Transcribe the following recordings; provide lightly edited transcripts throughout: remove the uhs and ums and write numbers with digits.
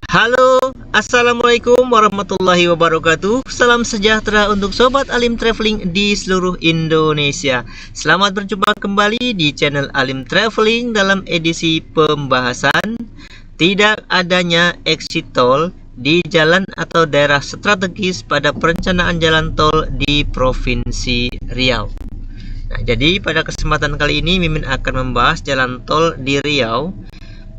Halo, assalamualaikum warahmatullahi wabarakatuh. Salam sejahtera untuk sobat Alim Traveling di seluruh Indonesia. Selamat berjumpa kembali di channel Alim Traveling dalam edisi pembahasan tidak adanya exit tol di jalan atau daerah strategis pada perencanaan jalan tol di Provinsi Riau. Nah, jadi pada kesempatan kali ini Mimin akan membahas jalan tol di Riau,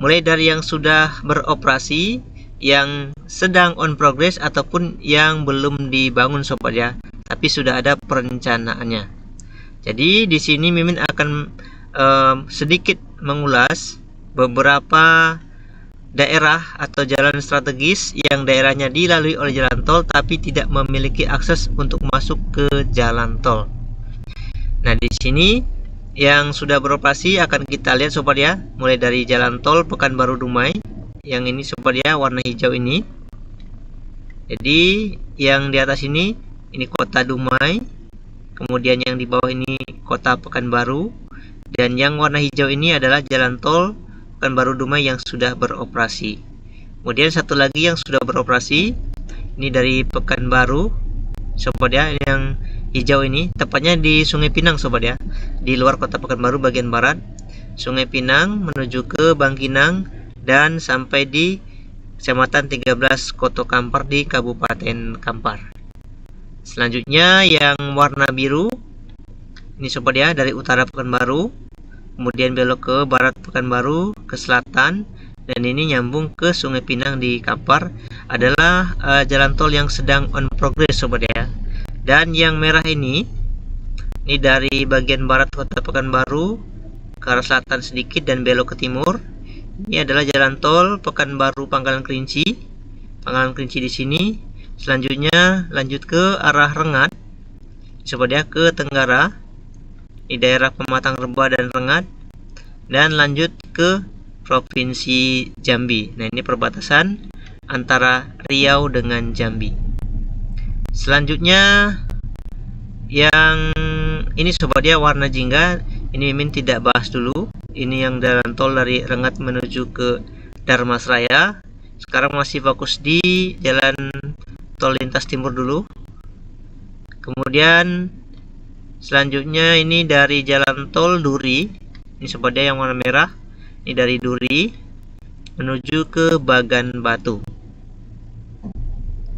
mulai dari yang sudah beroperasi, yang sedang on progress ataupun yang belum dibangun sobat ya, tapi sudah ada perencanaannya. Jadi di sini Mimin akan sedikit mengulas beberapa daerah atau jalan strategis yang daerahnya dilalui oleh jalan tol tapi tidak memiliki akses untuk masuk ke jalan tol. Nah, di sini yang sudah beroperasi akan kita lihat sobat ya, mulai dari jalan tol Pekanbaru Dumai. Yang ini sobat ya, warna hijau ini. Jadi yang di atas ini kota Dumai, kemudian yang di bawah ini kota Pekanbaru, dan yang warna hijau ini adalah jalan tol Pekanbaru Dumai yang sudah beroperasi. Kemudian satu lagi yang sudah beroperasi, ini dari Pekanbaru sobat ya, yang hijau ini tepatnya di Sungai Pinang sobat ya, di luar kota Pekanbaru bagian barat. Sungai Pinang menuju ke Bangkinang dan sampai di Kecamatan 13 Koto Kampar di Kabupaten Kampar. Selanjutnya yang warna biru ini sobat ya, dari utara Pekanbaru, kemudian belok ke barat Pekanbaru, ke selatan, dan ini nyambung ke Sungai Pinang di Kampar, adalah jalan tol yang sedang on progress sobat ya. Dan yang merah ini dari bagian barat kota Pekanbaru ke arah selatan sedikit dan belok ke timur. Ini adalah jalan tol Pekanbaru Pangkalan Kerinci. Pangkalan Kerinci di sini. Selanjutnya lanjut ke arah Rengat, sobat ya, ke Tenggara, di daerah Pematang Reba dan Rengat, dan lanjut ke Provinsi Jambi. Nah, ini perbatasan antara Riau dengan Jambi. Selanjutnya yang ini sobat ya, warna jingga. Ini Mimin tidak bahas dulu. Ini yang jalan tol dari Rengat menuju ke Darmasraya. Sekarang masih fokus di jalan tol lintas timur dulu. Kemudian selanjutnya ini dari jalan tol Duri. Ini sobat ya, yang warna merah. Ini dari Duri menuju ke Bagan Batu.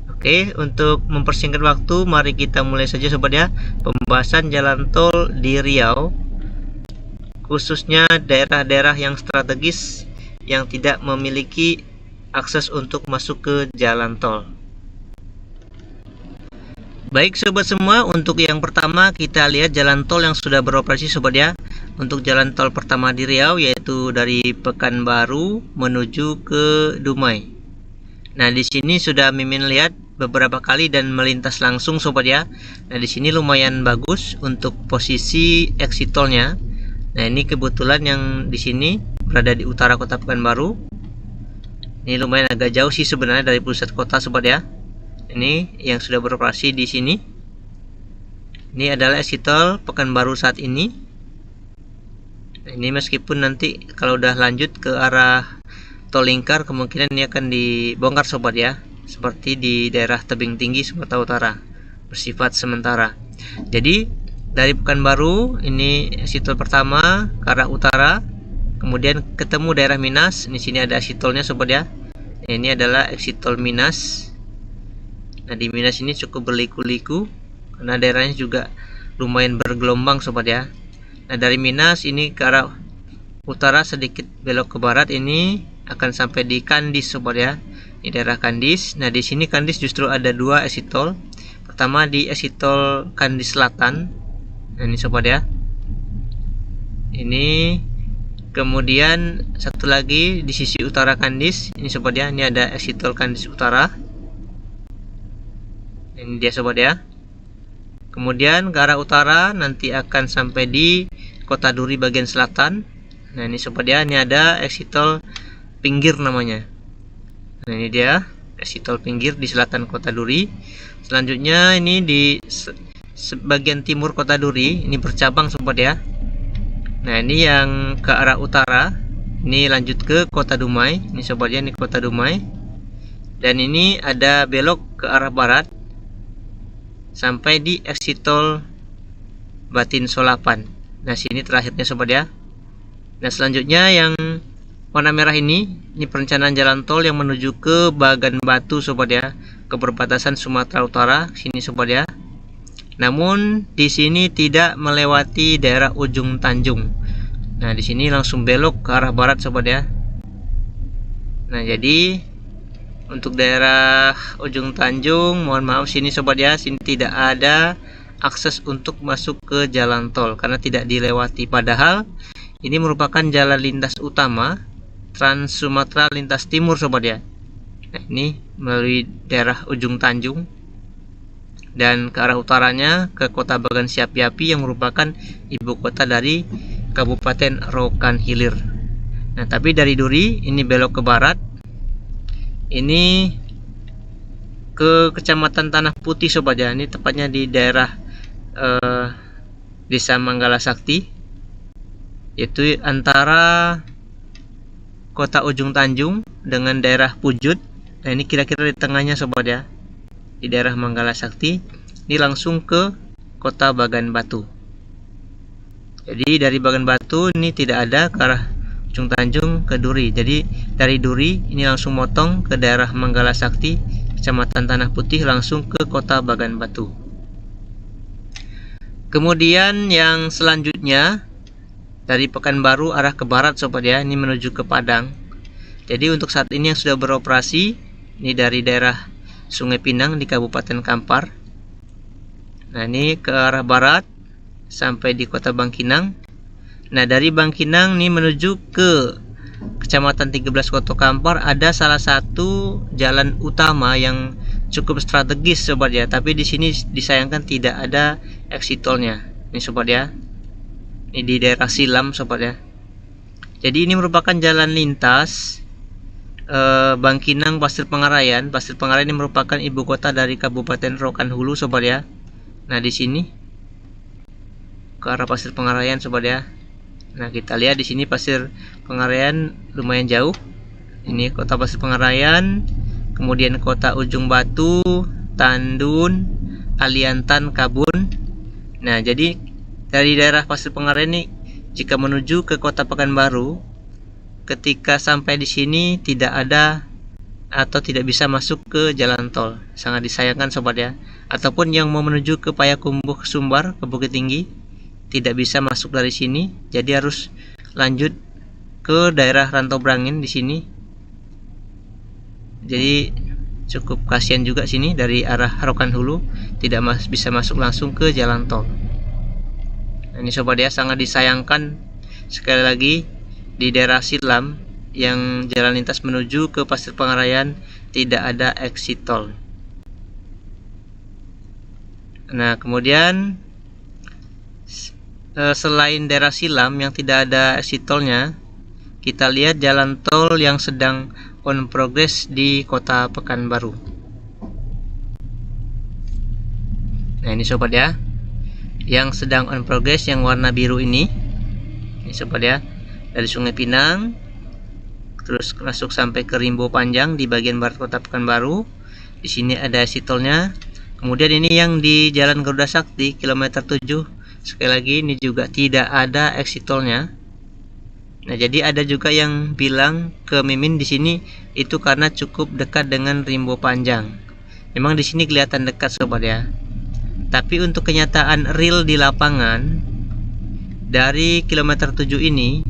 Oke, untuk mempersingkat waktu, mari kita mulai saja sobat ya, pembahasan jalan tol di Riau, khususnya daerah-daerah yang strategis yang tidak memiliki akses untuk masuk ke jalan tol. Baik sobat semua, untuk yang pertama kita lihat jalan tol yang sudah beroperasi sobat ya. Untuk jalan tol pertama di Riau yaitu dari Pekanbaru menuju ke Dumai. Nah, di sini sudah Mimin lihat beberapa kali dan melintas langsung sobat ya. Nah, di sini lumayan bagus untuk posisi exit tolnya. Nah, ini kebetulan yang di sini berada di utara kota Pekanbaru. Ini lumayan agak jauh sih sebenarnya dari pusat kota sobat ya. Ini yang sudah beroperasi di sini. Ini adalah exit tol Pekanbaru saat ini. Nah, ini meskipun nanti kalau udah lanjut ke arah tol lingkar kemungkinan ini akan dibongkar sobat ya, seperti di daerah Tebing Tinggi Sumatera Utara, bersifat sementara. Jadi dari Pekanbaru ini exit tol pertama ke arah utara, kemudian ketemu daerah Minas. Di sini ada exit tolnya sobat ya. Ini adalah exit tol Minas. Nah, di Minas ini cukup berliku-liku karena daerahnya juga lumayan bergelombang sobat ya. Nah, dari Minas ini ke arah utara sedikit belok ke barat, ini akan sampai di Kandis sobat ya. Ini daerah Kandis. Nah, di sini Kandis justru ada dua exit tol. Pertama di exit tol Kandis Selatan. Nah, ini sobat ya. Ini kemudian satu lagi di sisi utara Kandis. Ini sobat ya, ini ada exit tol Kandis Utara. Ini dia sobat ya. Kemudian ke arah utara nanti akan sampai di Kota Duri bagian selatan. Nah, ini sobat ya, ini ada exit tol Pinggir namanya. Nah, ini dia exit tol Pinggir di selatan Kota Duri. Selanjutnya ini di sebagian timur Kota Duri, ini bercabang sobat ya. Nah, ini yang ke arah utara, ini lanjut ke Kota Dumai. Ini sobat ya, ini Kota Dumai. Dan ini ada belok ke arah barat sampai di exit tol Batin Solapan. Nah, sini terakhirnya sobat ya. Nah, selanjutnya yang warna merah ini perencanaan jalan tol yang menuju ke Bagan Batu sobat ya, ke perbatasan Sumatera Utara sini sobat ya. Namun di sini tidak melewati daerah Ujung Tanjung. Nah, di sini langsung belok ke arah barat sobat ya. Nah, jadi untuk daerah Ujung Tanjung, mohon maaf sini sobat ya, sini tidak ada akses untuk masuk ke jalan tol karena tidak dilewati. Padahal ini merupakan jalan lintas utama Trans Sumatera lintas timur sobat ya. Nah, ini melalui daerah Ujung Tanjung dan ke arah utaranya ke Kota Bagan Siapi-Api yang merupakan ibu kota dari Kabupaten Rokan Hilir. Nah, tapi dari Duri ini belok ke barat. Ini ke Kecamatan Tanah Putih sobat ya. Ini tepatnya di daerah Desa Manggala Sakti, yaitu antara Kota Ujung Tanjung dengan daerah Pujut. Nah, ini kira-kira di tengahnya sobat ya, di daerah Manggala Sakti. Ini langsung ke Kota Bagan Batu. Jadi dari Bagan Batu ini tidak ada ke arah Ujung Tanjung ke Duri. Jadi dari Duri ini langsung motong ke daerah Manggala Sakti, Kecamatan Tanah Putih, langsung ke Kota Bagan Batu. Kemudian yang selanjutnya dari Pekanbaru arah ke barat sobat ya, ini menuju ke Padang. Jadi untuk saat ini yang sudah beroperasi ini dari daerah Sungai Pinang di Kabupaten Kampar. Nah, ini ke arah barat sampai di Kota Bangkinang. Nah, dari Bangkinang nih menuju ke Kecamatan 13 Kota Kampar ada salah satu jalan utama yang cukup strategis sobat ya, tapi di sini disayangkan tidak ada exit tolnya. Ini sobat ya. Ini di daerah Silam sobat ya. Jadi ini merupakan jalan lintas Bangkinang Pasir Pengarayan. Pasir Pengarayan ini merupakan ibu kota dari Kabupaten Rokan Hulu sobat ya. Nah, di sini ke arah Pasir Pengarayan sobat ya. Nah, kita lihat di sini Pasir Pengarayan lumayan jauh. Ini Kota Pasir Pengarayan, kemudian Kota Ujung Batu, Tandun, Aliantan, Kabun. Nah, jadi dari daerah Pasir Pengarayan ini jika menuju ke Kota Pekanbaru, ketika sampai di sini tidak ada atau tidak bisa masuk ke jalan tol. Sangat disayangkan sobat ya. Ataupun yang mau menuju ke Payakumbuh Sumbar ke Bukit Tinggi tidak bisa masuk dari sini, jadi harus lanjut ke daerah Rantau Brangin di sini. Jadi cukup kasihan juga sini dari arah Rokan Hulu tidak bisa masuk langsung ke jalan tol. Nah, ini sobat ya, sangat disayangkan sekali lagi di daerah Silam yang jalan lintas menuju ke Pasir Pengarayan tidak ada exit tol. Nah, kemudian selain daerah Silam yang tidak ada exit tolnya, kita lihat jalan tol yang sedang on progress di Kota Pekanbaru. Nah, ini sobat ya, yang sedang on progress yang warna biru ini sobat ya, dari Sungai Pinang terus masuk sampai ke Rimbo Panjang di bagian barat Kota Pekanbaru. Di sini ada exit tolnya. Kemudian ini yang di Jalan Garuda Sakti kilometer 7, sekali lagi ini juga tidak ada exit tolnya. Nah, jadi ada juga yang bilang ke Mimin di sini itu karena cukup dekat dengan Rimbo Panjang. Memang di sini kelihatan dekat sobat ya. Tapi untuk kenyataan real di lapangan dari kilometer 7 ini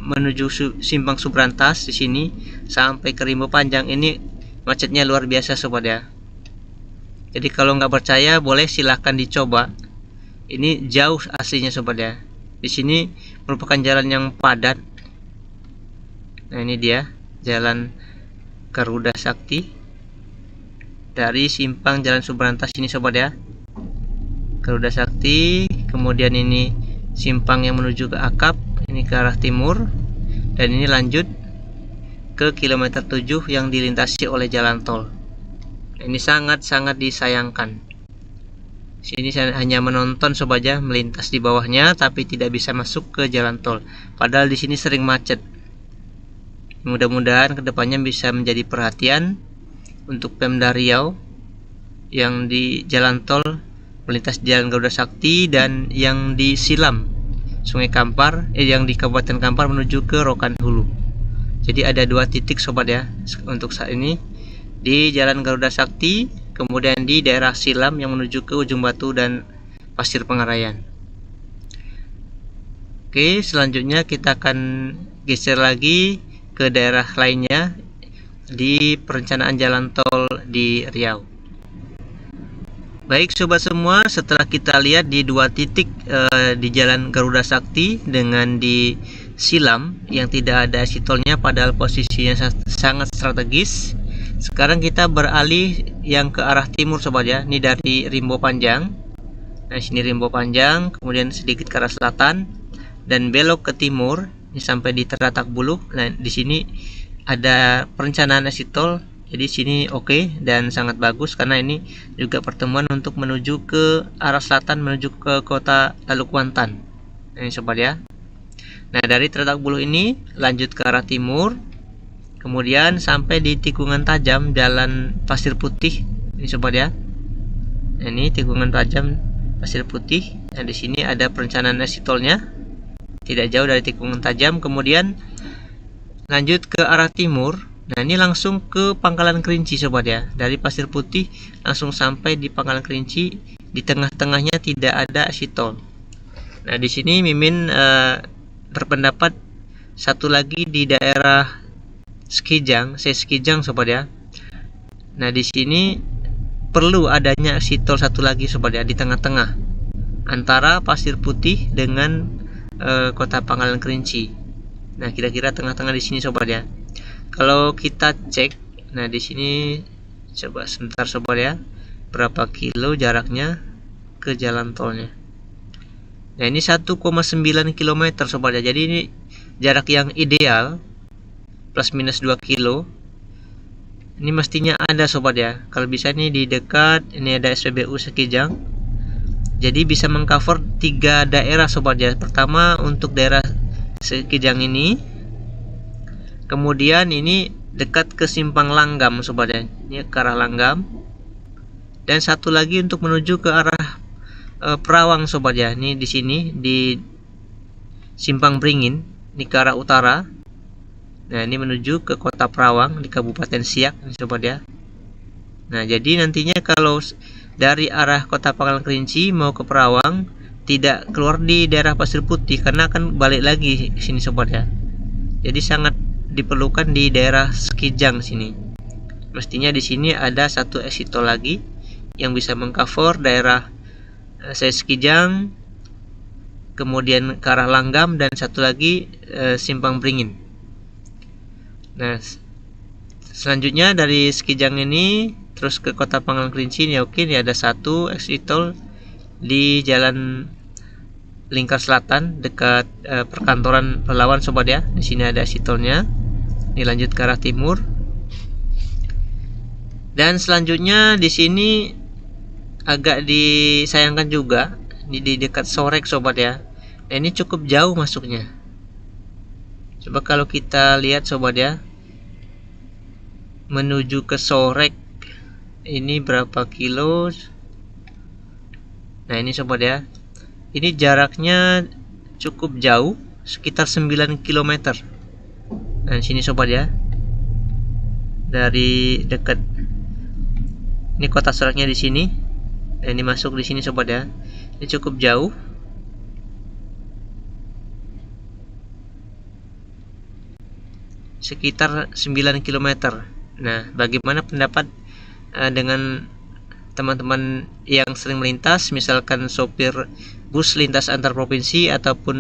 menuju Simpang Subrantas di sini sampai ke Rimbo Panjang ini macetnya luar biasa sobat ya. Jadi kalau nggak percaya boleh silahkan dicoba. Ini jauh aslinya sobat ya. Di sini merupakan jalan yang padat. Nah, ini dia Jalan Garuda Sakti dari simpang Jalan Subrantas ini sobat ya. Garuda Sakti, kemudian ini simpang yang menuju ke Akap, ini ke arah timur, dan ini lanjut ke kilometer 7 yang dilintasi oleh jalan tol. Ini sangat-sangat disayangkan. Sini saya hanya menonton sobat ya, melintas di bawahnya tapi tidak bisa masuk ke jalan tol. Padahal di sini sering macet. Mudah-mudahan kedepannya bisa menjadi perhatian untuk Pemda Riau yang di jalan tol melintas Jalan Garuda Sakti dan yang di Silam Sungai Kampar, yang di Kabupaten Kampar menuju ke Rokan Hulu. Jadi ada 2 titik sobat ya untuk saat ini, di Jalan Garuda Sakti, kemudian di daerah Silam yang menuju ke Ujung Batu dan Pasir Pengarayan. Oke, selanjutnya kita akan geser lagi ke daerah lainnya di perencanaan jalan tol di Riau. Baik sobat semua, setelah kita lihat di 2 titik di Jalan Garuda Sakti dengan di Silam yang tidak ada exit tolnya padahal posisinya sangat strategis, sekarang kita beralih yang ke arah timur sobat ya. Ini dari Rimbo Panjang. Nah, sini Rimbo Panjang, kemudian sedikit ke arah selatan dan belok ke timur ini sampai di Teratak Buluh. Nah, di sini ada perencanaan exit tol. Jadi sini oke dan sangat bagus karena ini juga pertemuan untuk menuju ke arah selatan menuju ke kota Taluk Wantan. Nah, ini sobat ya. Nah, dari Teratak Buluh ini lanjut ke arah timur, kemudian sampai di tikungan tajam Jalan Pasir Putih. Ini sobat ya. Nah, ini tikungan tajam Pasir Putih. Nah, di sini ada perencanaan exit tolnya. Tidak jauh dari tikungan tajam, kemudian lanjut ke arah timur. Nah, ini langsung ke Pangkalan Kerinci sobat ya. Dari Pasir Putih langsung sampai di Pangkalan Kerinci, di tengah-tengahnya tidak ada exit tol. Nah, di sini Mimin berpendapat satu lagi di daerah Sekijang, Sekijang sobat ya. Nah, di sini perlu adanya exit tol satu lagi sobat ya di tengah-tengah antara Pasir Putih dengan kota Pangkalan Kerinci. Nah, kira-kira tengah-tengah di sini sobat ya. Kalau kita cek, nah di sini coba sebentar sobat ya, berapa kilo jaraknya ke jalan tolnya. Nah, ini 1,9 km sobat ya. Jadi ini jarak yang ideal, plus minus 2 kilo. Ini mestinya ada sobat ya. Kalau bisa nih di dekat, ini ada SPBU Sekijang. Jadi bisa mengcover 3 daerah sobat ya. Pertama untuk daerah Sekijang ini. Kemudian ini dekat ke Simpang Langgam sobat ya. Ini ke arah Langgam. Dan satu lagi untuk menuju ke arah Perawang sobat ya. Ini di sini di Simpang Beringin, ini ke arah utara. Nah, ini menuju ke kota Perawang di Kabupaten Siak ini sobat ya. Nah, jadi nantinya kalau dari arah kota Pangkalan Kerinci mau ke Perawang tidak keluar di daerah Pasir Putih karena akan balik lagi ke sini sobat ya. Jadi sangat diperlukan di daerah Sekijang sini. Mestinya di sini ada satu exit tol lagi yang bisa mengcover daerah Sekijang, kemudian ke arah Langgam dan satu lagi Simpang Beringin. Nah, selanjutnya dari Sekijang ini terus ke kota Pangkalan Kerinci ya. Oke, ini ada satu exit tol di Jalan Lingkar Selatan dekat perkantoran Relawan sobat ya. Di sini ada exit tolnya. Ini lanjut ke arah timur. Dan selanjutnya di sini agak disayangkan juga di dekat Sorek sobat ya. Nah, ini cukup jauh masuknya. Coba kalau kita lihat sobat ya, menuju ke Sorek ini berapa kilo? Nah, ini sobat ya. Ini jaraknya cukup jauh, sekitar 9 km. Nah, sini sobat ya. Dari dekat ini kota Soreknya di sini. Nah, ini masuk di sini sobat ya. Ini cukup jauh. Sekitar 9 km. Nah, bagaimana pendapat dengan teman-teman yang sering melintas, misalkan sopir bus lintas antar provinsi ataupun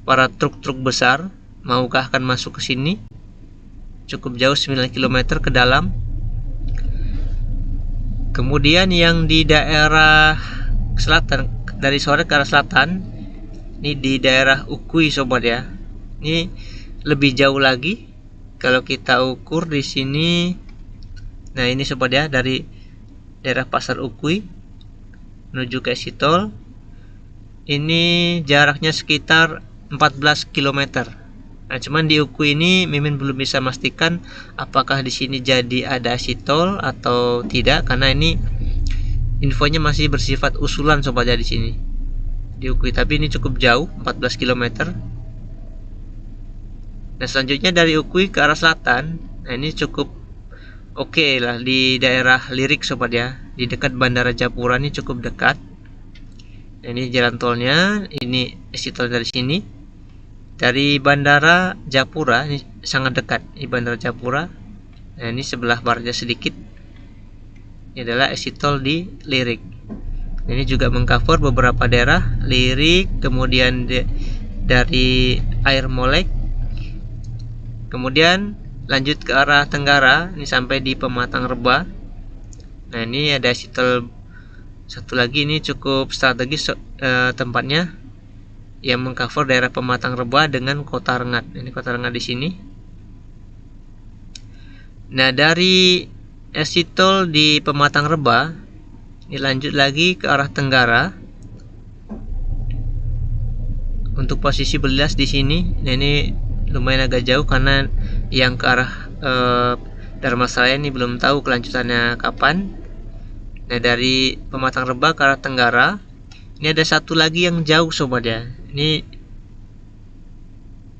para truk-truk besar, maukah akan masuk ke sini? Cukup jauh 9 km ke dalam. Kemudian yang di daerah selatan, dari Sorek ke arah selatan, ini di daerah Ukui sobat ya. Ini lebih jauh lagi. Kalau kita ukur di sini, nah ini sobat ya, dari daerah Pasar Ukui menuju ke exit tol. Ini jaraknya sekitar 14 km. Nah, cuman di Ukui ini Mimin belum bisa memastikan apakah di sini jadi ada exit-tol atau tidak, karena ini infonya masih bersifat usulan sobat ya di sini di Ukui. Tapi ini cukup jauh, 14 km. Nah, selanjutnya dari Ukui ke arah selatan, nah ini cukup oke lah di daerah Lirik sobat ya, di dekat Bandara Japura ini cukup dekat. Nah, ini jalan tolnya, ini exit tol dari sini. Dari Bandara Japura ini sangat dekat di Bandara Japura. Nah, ini sebelah baratnya sedikit. Ini adalah exit tol di Lirik. Ini juga mengcover beberapa daerah Lirik, kemudian dari Air Molek, kemudian lanjut ke arah Tenggara, ini sampai di Pematang Reba. Nah, ini ada exit tol satu lagi, ini cukup strategis tempatnya, yang mengcover daerah Pematang Reba dengan Kota Rengat. Ini Kota Rengat di sini. Nah, dari exit tol di Pematang Reba, ini lanjut lagi ke arah Tenggara. Untuk posisi Belilas di sini, nah ini lumayan agak jauh karena yang ke arah Dharmasraya ini belum tahu kelanjutannya kapan. Nah, dari Pematang Reba ke arah Tenggara, ini ada satu lagi yang jauh sobat ya. Ini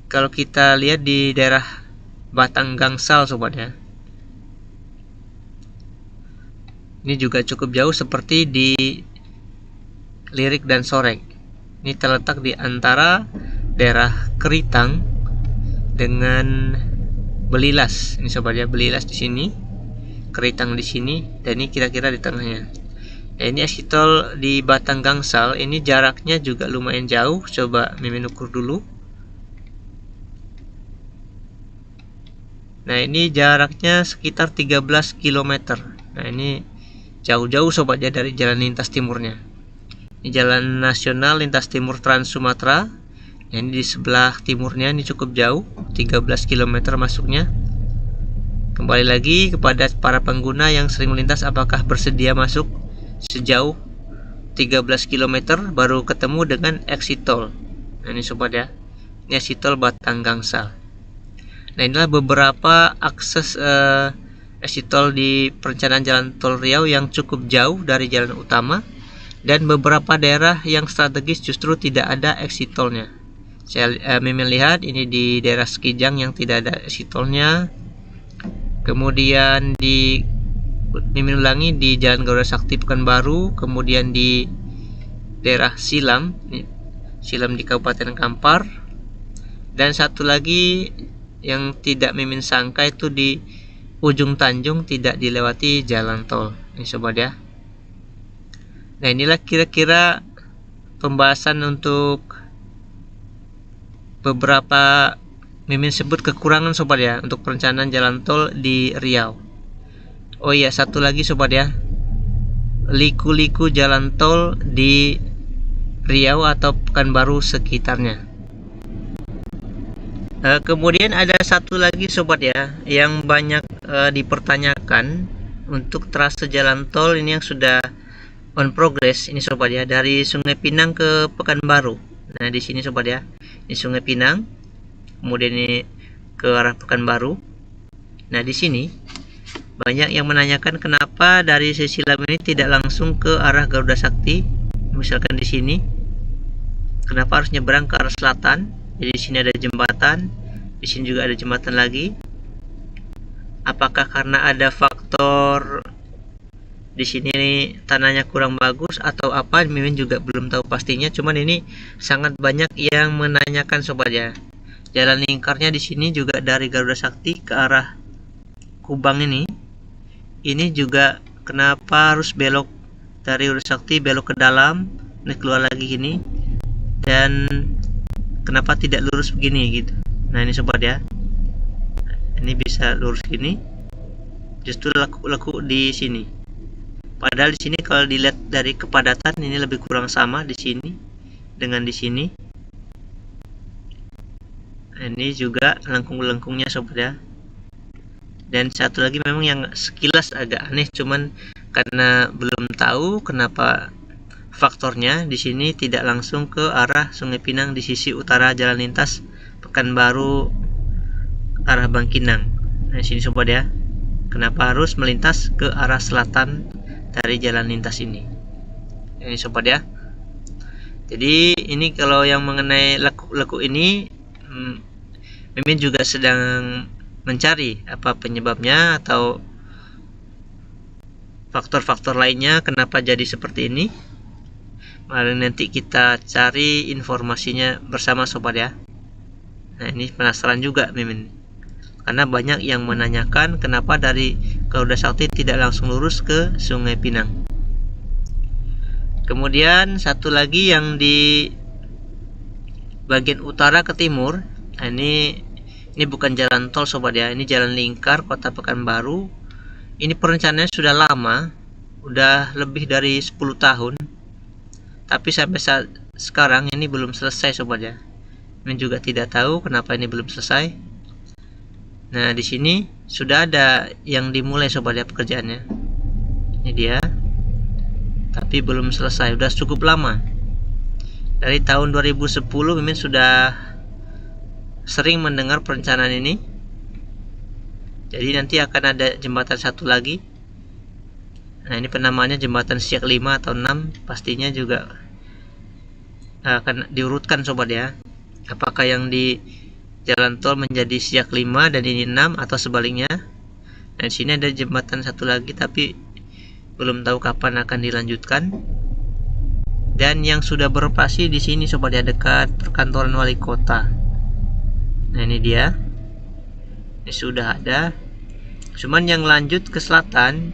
kalau kita lihat di daerah Batang Gangsal sobat ya. Ini juga cukup jauh seperti di Lirik dan Sorek. Ini terletak di antara daerah Keritang dengan Belilas. Ini sobat ya, Belilas di sini, Keritang di sini, dan ini kira-kira di tengahnya. Nah, ini exit tol di Batang Gangsal, ini jaraknya juga lumayan jauh. Coba Mimin ukur dulu. Nah, ini jaraknya sekitar 13 km. Nah, ini jauh-jauh sobat ya dari jalan lintas timurnya. Ini jalan nasional lintas timur Trans Sumatera. Nah, ini di sebelah timurnya ini cukup jauh, 13 km masuknya. Kembali lagi kepada para pengguna yang sering melintas, apakah bersedia masuk sejauh 13 km baru ketemu dengan exit tol. Nah, ini sobat ya, ini exit tol Batang Gangsal. Nah, inilah beberapa akses exit tol di perencanaan jalan tol Riau yang cukup jauh dari jalan utama, dan beberapa daerah yang strategis justru tidak ada exit tolnya. Saya Mimin lihat ini di daerah Sekijang yang tidak ada exit tolnya. Kemudian di Mimin ulangi di Jalan Garuda Sakti Pekanbaru, kemudian di daerah Silam, Silam di Kabupaten Kampar, dan satu lagi yang tidak Mimin sangka itu di Ujung Tanjung tidak dilewati jalan tol. Ini sobat ya. Nah, inilah kira-kira pembahasan untuk beberapa Mimin sebut kekurangan sobat ya untuk perencanaan jalan tol di Riau. Oh iya, satu lagi sobat ya, liku-liku jalan tol di Riau atau Pekanbaru sekitarnya. Kemudian ada satu lagi sobat ya yang banyak dipertanyakan untuk trase jalan tol ini yang sudah on progress. Ini sobat ya, dari Sungai Pinang ke Pekanbaru. Nah, di sini sobat ya, ini Sungai Pinang, kemudian ini ke arah Pekanbaru. Nah, di sini banyak yang menanyakan kenapa dari Silam ini tidak langsung ke arah Garuda Sakti. Misalkan di sini, kenapa harus nyebrang ke arah selatan? Jadi di sini ada jembatan, di sini juga ada jembatan lagi. Apakah karena ada faktor di sini tanahnya kurang bagus atau apa? Mimin juga belum tahu pastinya. Cuman ini sangat banyak yang menanyakan sobat ya. Jalan lingkarnya di sini juga dari Garuda Sakti ke arah Kubang ini juga kenapa harus belok dari Garuda Sakti belok ke dalam, ini keluar lagi gini, dan kenapa tidak lurus begini gitu. Nah, ini sobat ya, ini bisa lurus gini, justru laku di sini. Padahal di sini kalau dilihat dari kepadatan ini lebih kurang sama di sini dengan di sini. Ini juga lengkung-lengkungnya sobat ya. Dan satu lagi memang yang sekilas agak aneh, cuman karena belum tahu kenapa faktornya di sini tidak langsung ke arah Sungai Pinang di sisi utara jalan lintas Pekanbaru arah Bangkinang. Nah, sini sobat ya. Kenapa harus melintas ke arah selatan dari jalan lintas ini? Ini sobat ya. Jadi ini kalau yang mengenai lekuk-lekuk ini, Mimin juga sedang mencari apa penyebabnya atau faktor-faktor lainnya kenapa jadi seperti ini. Mari nanti kita cari informasinya bersama sobat ya. Nah, ini penasaran juga Mimin, karena banyak yang menanyakan kenapa dari Garuda Sakti tidak langsung lurus ke Sungai Pinang. Kemudian satu lagi yang di bagian utara ke timur. Nah, ini bukan jalan tol sobat ya, ini jalan lingkar Kota Pekanbaru. Ini perencanaannya sudah lama, udah lebih dari 10 tahun, tapi sampai saat sekarang ini belum selesai sobat ya. Ini juga tidak tahu kenapa ini belum selesai. Nah, di sini sudah ada yang dimulai sobat ya pekerjaannya. Ini dia, tapi belum selesai, udah cukup lama. Dari tahun 2010 Mimin sudah sering mendengar perencanaan ini. Jadi nanti akan ada jembatan satu lagi. Nah, ini penamaannya jembatan Siak 5 atau 6, pastinya juga akan diurutkan sobat ya. Apakah yang di jalan tol menjadi Siak 5 dan ini 6 atau sebaliknya. Nah, di sini ada jembatan satu lagi tapi belum tahu kapan akan dilanjutkan. Dan yang sudah beroperasi di sini sobat ya, dekat perkantoran wali kota. Nah, ini dia. Ini sudah ada. Cuman yang lanjut ke selatan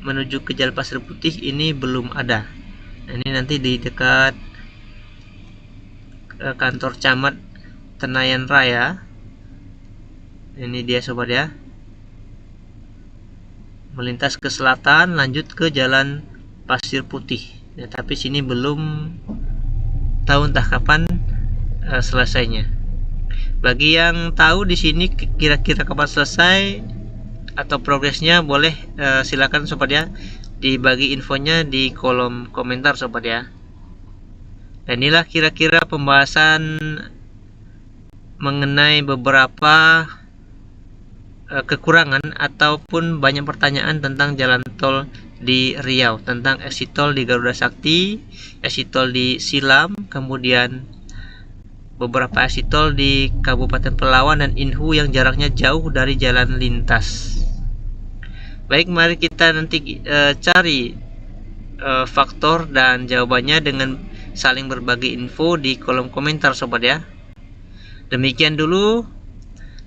menuju ke Jalan Pasir Putih ini belum ada. Nah, ini nanti di dekat kantor camat Tenayan Raya. Ini dia sobat ya. Melintas ke selatan lanjut ke Jalan Pasir Putih. Ya, tapi sini belum tahu entah kapan selesainya. Bagi yang tahu di sini kira-kira kapan selesai atau progresnya, boleh silakan sobat ya dibagi infonya di kolom komentar sobat ya. Dan inilah kira-kira pembahasan mengenai beberapa kekurangan ataupun banyak pertanyaan tentang jalan tol di Riau, tentang exit tol di Garuda Sakti, exit tol di Silam, kemudian beberapa exit tol di Kabupaten Pelawan dan Inhu yang jaraknya jauh dari jalan lintas. Baik, mari kita nanti cari faktor dan jawabannya dengan saling berbagi info di kolom komentar sobat ya. Demikian dulu.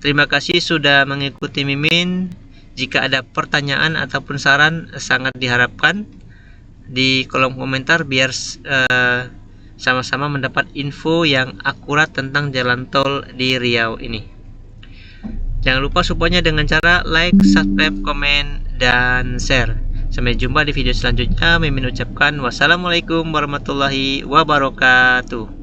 Terima kasih sudah mengikuti Mimin. Jika ada pertanyaan ataupun saran, sangat diharapkan di kolom komentar biar sama-sama mendapat info yang akurat tentang jalan tol di Riau ini. Jangan lupa supportnya dengan cara like, subscribe, komen, dan share. Sampai jumpa di video selanjutnya. Mimin ucapkan wassalamualaikum warahmatullahi wabarakatuh.